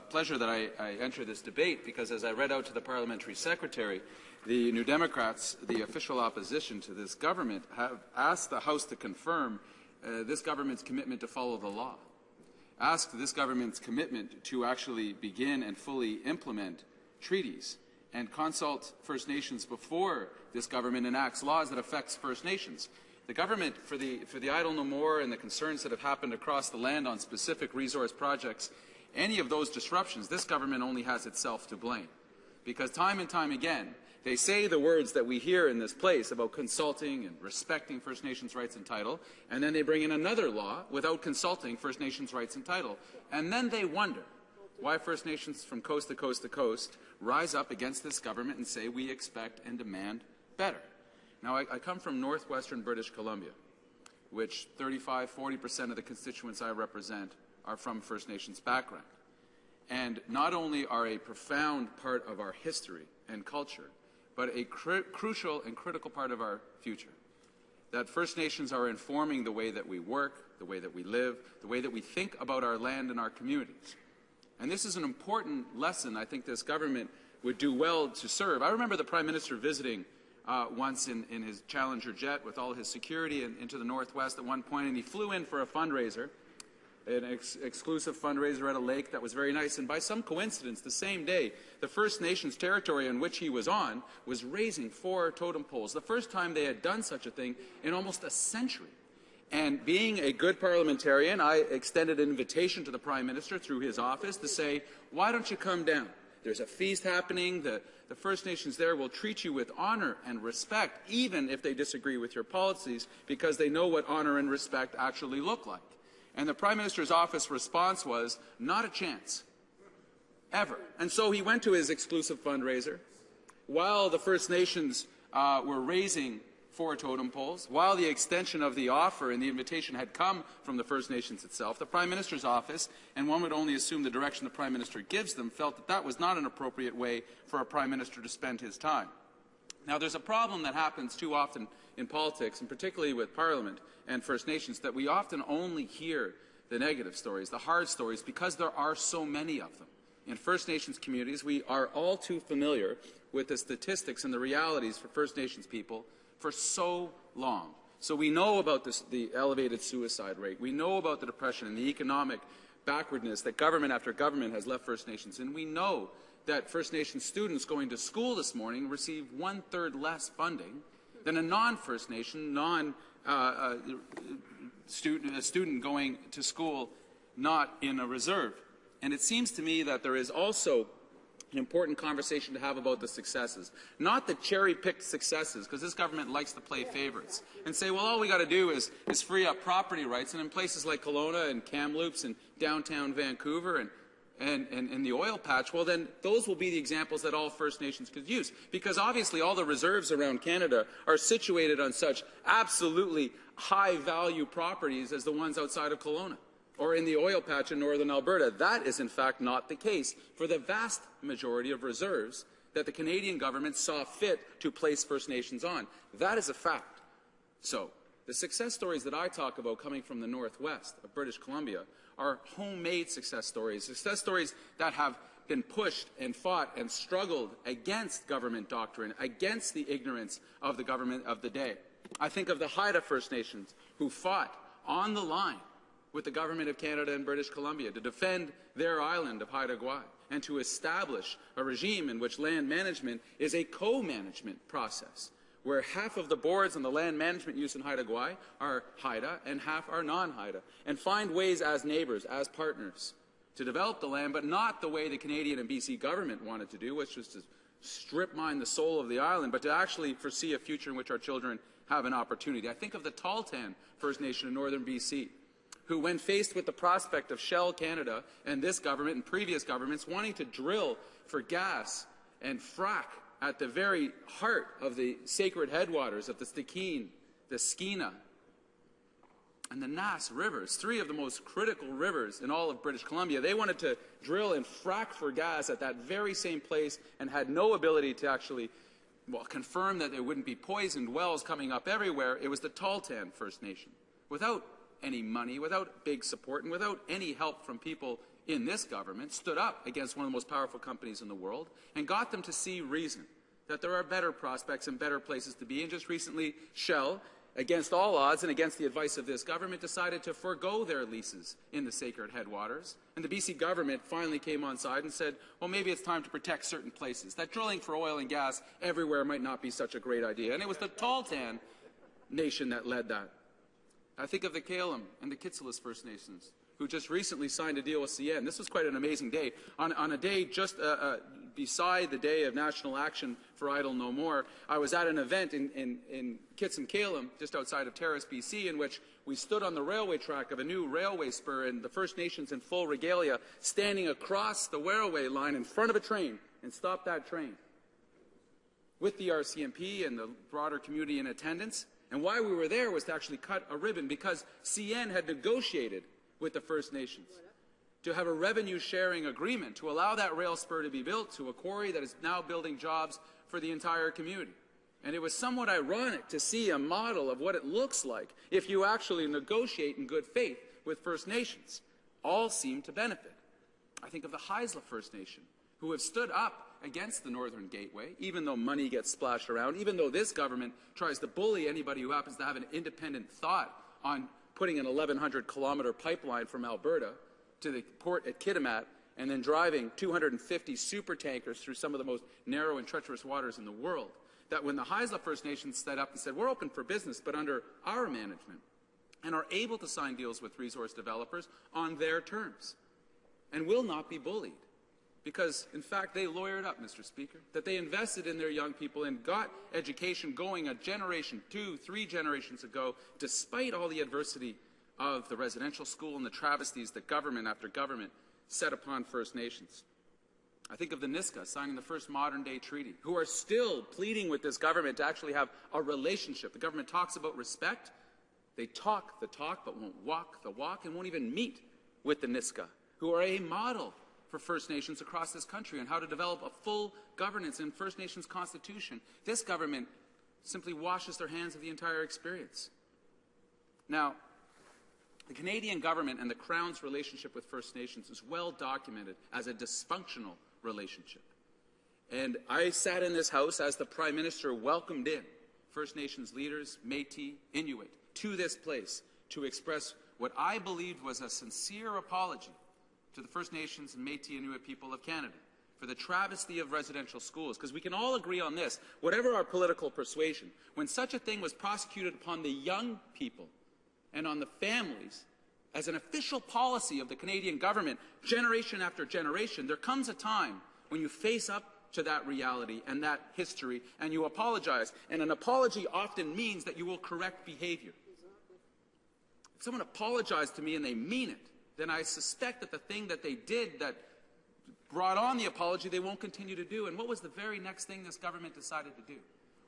pleasure that I enter this debate because, as I read out to the Parliamentary Secretary, the New Democrats, the official opposition to this government, have asked the House to confirm this government's commitment to follow the law, asked this government's commitment to actually begin and fully implement treaties and consult First Nations before this government enacts laws that affect First Nations. The government, for the idle no more and the concerns that have happened across the land on specific resource projects, any of those disruptions, this government only has itself to blame. Because time and time again, they say the words that we hear in this place about consulting and respecting First Nations rights and title, and then they bring in another law without consulting First Nations rights and title. And then they wonder why First Nations from coast to coast to coast rise up against this government and say we expect and demand better. Now, I come from northwestern British Columbia, which 35–40% of the constituents I represent are from First Nations background. And not only are a profound part of our history and culture, but a crucial and critical part of our future. That First Nations are informing the way that we work, the way that we live, the way that we think about our land and our communities. And this is an important lesson I think this government would do well to serve. I remember the Prime Minister visiting once in his Challenger jet with all his security into the Northwest at one point, and he flew in for a fundraiser, an exclusive fundraiser at a lake that was very nice. And by some coincidence, the same day, the First Nations territory on which he was on was raising 4 totem poles, the first time they had done such a thing in almost a century. And being a good parliamentarian, I extended an invitation to the Prime Minister through his office to say, why don't you come down? There's a feast happening. The First Nations there will treat you with honor and respect, even if they disagree with your policies, because they know what honor and respect actually look like. And the Prime Minister's office response was, not a chance, ever. And so he went to his exclusive fundraiser. While the First Nations were raising 4 totem poles, while the extension of the offer and the invitation had come from the First Nations itself, the Prime Minister's office, and one would only assume the direction the Prime Minister gives them, felt that that was not an appropriate way for a Prime Minister to spend his time. Now, there's a problem that happens too often in politics, and particularly with Parliament and First Nations, that we often only hear the negative stories, the hard stories, because there are so many of them. In First Nations communities, we are all too familiar with the statistics and the realities for First Nations people for so long. So we know about the elevated suicide rate. We know about the depression and the economic backwardness that government after government has left First Nations. And we know that First Nations students going to school this morning receive 1/3 less funding than a non-First Nation, student going to school not in a reserve. And it seems to me that there is also an important conversation to have about the successes, not the cherry-picked successes, because this government likes to play favorites and say, well, all we got to do is free up property rights. And in places like Kelowna and Kamloops and downtown Vancouver and the oil patch, well, then those will be the examples that all First Nations could use, because obviously all the reserves around Canada are situated on such absolutely high-value properties as the ones outside of Kelowna or in the oil patch in northern Alberta. That is, in fact, not the case for the vast majority of reserves that the Canadian government saw fit to place First Nations on. That is a fact. So, the success stories that I talk about coming from the northwest of British Columbia are homemade success stories that have been pushed and fought and struggled against government doctrine, against the ignorance of the government of the day. I think of the Haida First Nations, who fought on the line with the government of Canada and British Columbia to defend their island of Haida Gwaii and to establish a regime in which land management is a co-management process, where half of the boards on the land management use in Haida Gwaii are Haida and half are non-Haida, and find ways as neighbours, as partners, to develop the land, but not the way the Canadian and BC government wanted to do, which was to strip mine the soul of the island, but to actually foresee a future in which our children have an opportunity. I think of the Tahltan First Nation in northern BC, who, when faced with the prospect of Shell Canada and this government and previous governments wanting to drill for gas and frack at the very heart of the sacred headwaters of the Stikine, the Skeena, and the Nass rivers, 3 of the most critical rivers in all of British Columbia, they wanted to drill and frack for gas at that very same place and had no ability to actually, well, confirm that there wouldn't be poisoned wells coming up everywhere. It was the Tahltan First Nation. Without any money, without big support, and without any help from people in this government stood up against one of the most powerful companies in the world and got them to see reason, that there are better prospects and better places to be. And just recently, Shell, against all odds and against the advice of this government, decided to forego their leases in the sacred headwaters. And the BC government finally came on side and said, well, maybe it's time to protect certain places. That drilling for oil and gas everywhere might not be such a great idea. And it was the Tahltan Nation that led that. I think of the Cullen and the Kitsillis First Nations, who just recently signed a deal with CN. This was quite an amazing day. On a day just beside the day of national action for Idle No More, I was at an event in Kits and Cullen, just outside of Terrace, BC, in which we stood on the railway track of a new railway spur, and the First Nations in full regalia standing across the railway line in front of a train and stopped that train with the RCMP and the broader community in attendance. And why we were there was to actually cut a ribbon, because CN had negotiated with the First Nations to have a revenue-sharing agreement to allow that rail spur to be built to a quarry that is now building jobs for the entire community. And it was somewhat ironic to see a model of what it looks like if you actually negotiate in good faith with First Nations. All seem to benefit. I think of the Haisla First Nation, who have stood up against the Northern Gateway, even though money gets splashed around, even though this government tries to bully anybody who happens to have an independent thought on putting an 1,100-kilometre pipeline from Alberta to the port at Kitimat and then driving 250 super tankers through some of the most narrow and treacherous waters in the world. That when the Haisla First Nations stood up and said, we're open for business, but under our management, and are able to sign deals with resource developers on their terms, and will not be bullied. Because, in fact, they lawyered up, Mr. Speaker, that they invested in their young people and got education going a generation, 2, 3 generations ago, despite all the adversity of the residential school and the travesties that government after government set upon First Nations. I think of the Niska signing the first modern-day treaty, who are still pleading with this government to actually have a relationship. The government talks about respect. They talk the talk, but won't walk the walk, and won't even meet with the Niska, who are a model for First Nations across this country and how to develop a full governance in First Nations constitution. This government simply washes their hands of the entire experience. Now, the Canadian government and the Crown's relationship with First Nations is well documented as a dysfunctional relationship. And I sat in this House as the Prime Minister welcomed in First Nations leaders, Métis, Inuit, to this place to express what I believed was a sincere apology to the First Nations and Métis Inuit people of Canada for the travesty of residential schools. Because we can all agree on this, whatever our political persuasion, when such a thing was prosecuted upon the young people and on the families as an official policy of the Canadian government, generation after generation, there comes a time when you face up to that reality and that history and you apologize. And an apology often means that you will correct behavior. If someone apologized to me and they mean it, then I suspect that the thing that they did that brought on the apology, they won't continue to do. And what was the very next thing this government decided to do?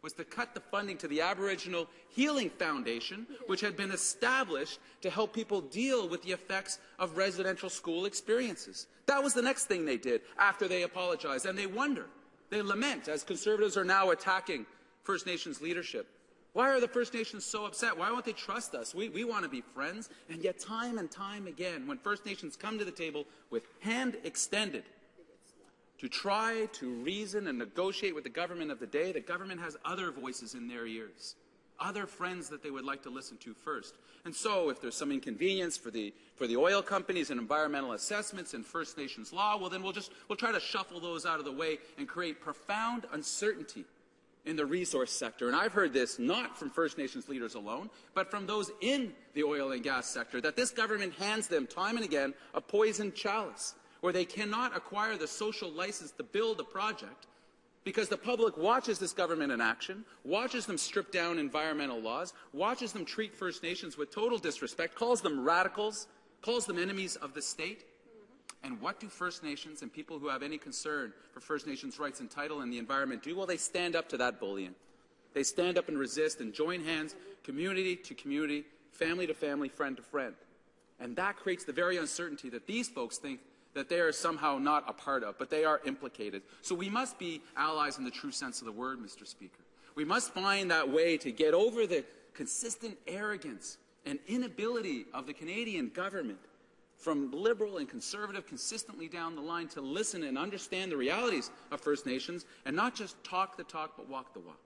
Was to cut the funding to the Aboriginal Healing Foundation, which had been established to help people deal with the effects of residential school experiences. That was the next thing they did after they apologized. And they wonder, they lament, as Conservatives are now attacking First Nations leadership. Why are the First Nations so upset? Why won't they trust us? We want to be friends. And yet time and time again, when First Nations come to the table with hand extended to try to reason and negotiate with the government of the day, the government has other voices in their ears, other friends that they would like to listen to first. And so if there's some inconvenience for the oil companies and environmental assessments and First Nations law, well then we'll try to shuffle those out of the way and create profound uncertainty in the resource sector. And I've heard this not from First Nations leaders alone, but from those in the oil and gas sector, that this government hands them time and again a poisoned chalice, where they cannot acquire the social license to build a project because the public watches this government in action, watches them strip down environmental laws, watches them treat First Nations with total disrespect, calls them radicals, calls them enemies of the state. And what do First Nations and people who have any concern for First Nations rights and title and the environment do? Well, they stand up to that bullying. They stand up and resist and join hands, community to community, family to family, friend to friend. And that creates the very uncertainty that these folks think that they are somehow not a part of, but they are implicated. So we must be allies in the true sense of the word, Mr. Speaker. We must find that way to get over the consistent arrogance and inability of the Canadian government from Liberal and Conservative consistently down the line to listen and understand the realities of First Nations and not just talk the talk but walk the walk.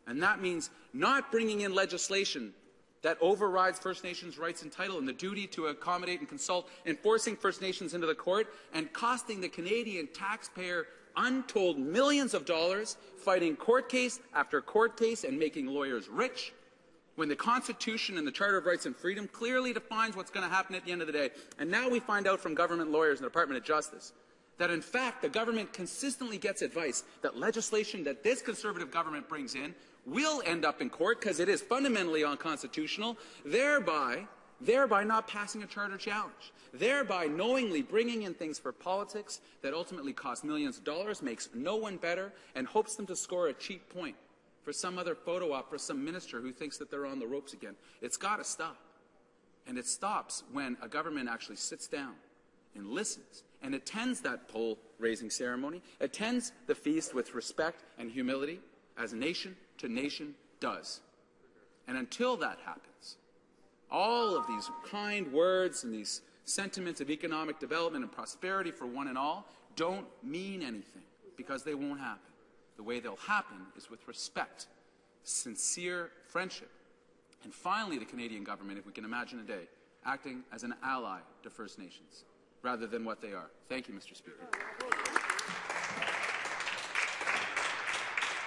And that means not bringing in legislation that overrides First Nations rights and title and the duty to accommodate and consult, enforcing First Nations into the court and costing the Canadian taxpayer untold millions of dollars, fighting court case after court case and making lawyers rich, when the Constitution and the Charter of Rights and Freedom clearly defines what's going to happen at the end of the day. And now we find out from government lawyers in the Department of Justice that, in fact, the government consistently gets advice that legislation that this Conservative government brings in will end up in court because it is fundamentally unconstitutional, thereby not passing a charter challenge, thereby knowingly bringing in things for politics that ultimately cost millions of dollars, makes no one better, and hopes them to score a cheap point for some other photo op for some minister who thinks that they're on the ropes again. It's got to stop. And it stops when a government actually sits down and listens and attends that poll-raising ceremony, attends the feast with respect and humility, as nation to nation does. And until that happens, all of these kind words and these sentiments of economic development and prosperity for one and all don't mean anything, because they won't happen. The way they'll happen is with respect, sincere friendship, and finally the Canadian government, if we can imagine a day, acting as an ally to First Nations rather than what they are. Thank you, Mr. Speaker.